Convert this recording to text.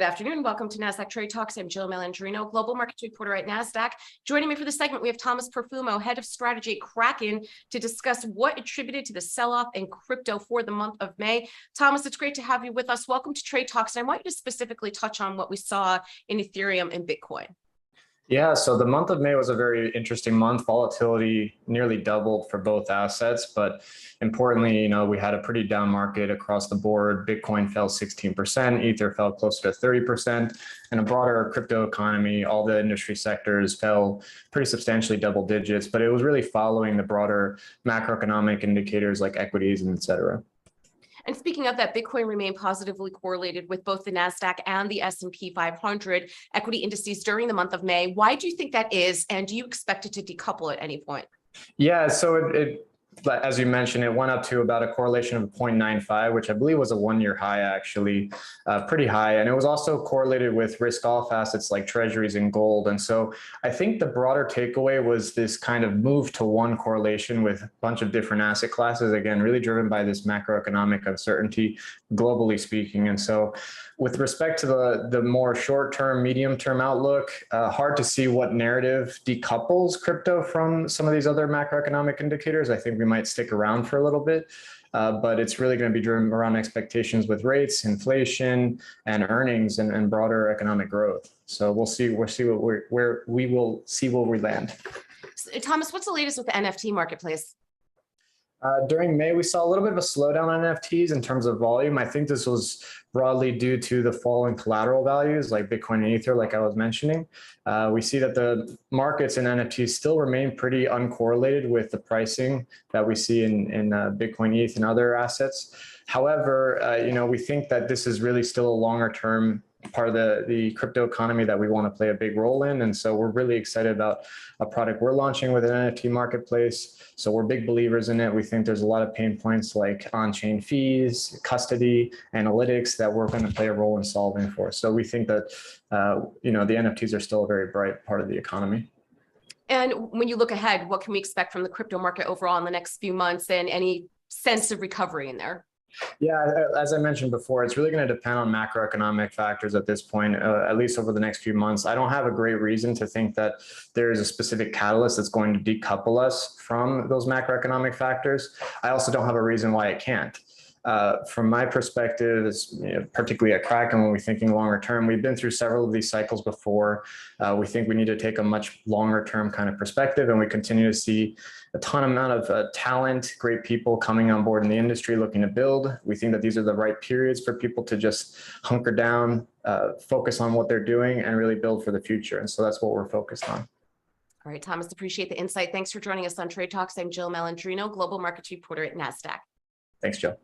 afternoon. Welcome to Nasdaq Trade Talks. I'm Jill Malandrino, global markets reporter at Nasdaq. Joining me for this segment, we have Thomas Perfumo, head of strategy at Kraken, to discuss what attributed to the sell-off in crypto for the month of May. Thomas, it's great to have you with us. Welcome to Trade Talks. And I want you to specifically touch on what we saw in Ethereum and Bitcoin. Yeah, so the month of May was a very interesting month. Volatility nearly doubled for both assets, but importantly, we had a pretty down market across the board. Bitcoin fell 16%, Ether fell closer to 30%, and a broader crypto economy, all the industry sectors fell pretty substantially double digits, but it was really following the broader macroeconomic indicators like equities and et cetera. And speaking of that, Bitcoin remained positively correlated with both the Nasdaq and the S&P 500 equity indices during the month of May. Why do you think that is? And do you expect it to decouple at any point? Yeah, so as you mentioned, it went up to about a correlation of 0.95, which I believe was a one-year high, actually, pretty high. And it was also correlated with risk-off assets like treasuries and gold. And so I think the broader takeaway was this kind of move to one correlation with a bunch of different asset classes, again, really driven by this macroeconomic uncertainty, globally speaking. And so with respect to the more short-term, medium-term outlook, hard to see what narrative decouples crypto from some of these other macroeconomic indicators. I think we might stick around for a little bit, but it's really going to be driven around expectations with rates, inflation, and earnings, and broader economic growth. So we'll see where we land. Thomas, what's the latest with the NFT marketplace? During May, we saw a little bit of a slowdown on NFTs in terms of volume. I think this was broadly due to the fall in collateral values like Bitcoin and Ether, like I was mentioning. We see that the markets in NFTs still remain pretty uncorrelated with the pricing that we see in Bitcoin, ETH, and other assets. However, we think that this is really still a longer term part of the crypto economy that we want to play a big role in. And so we're really excited about a product we're launching with an NFT marketplace. So we're big believers in it. We think there's a lot of pain points like on-chain fees, custody, analytics that we're going to play a role in solving for. So we think that, the NFTs are still a very bright part of the economy. And when you look ahead, what can we expect from the crypto market overall in the next few months, and any sense of recovery in there? Yeah, as I mentioned before, it's really going to depend on macroeconomic factors at this point, at least over the next few months. I don't have a great reason to think that there is a specific catalyst that's going to decouple us from those macroeconomic factors. I also don't have a reason why it can't. From my perspective, particularly at Kraken, when we're thinking longer term, we've been through several of these cycles before. We think we need to take a much longer term kind of perspective, and we continue to see a ton amount of talent, great people coming on board in the industry looking to build. We think that these are the right periods for people to just hunker down, focus on what they're doing, and really build for the future. And so that's what we're focused on. All right, Thomas, appreciate the insight. Thanks for joining us on Trade Talks. I'm Jill Malandrino, global markets reporter at Nasdaq. Thanks, Jill.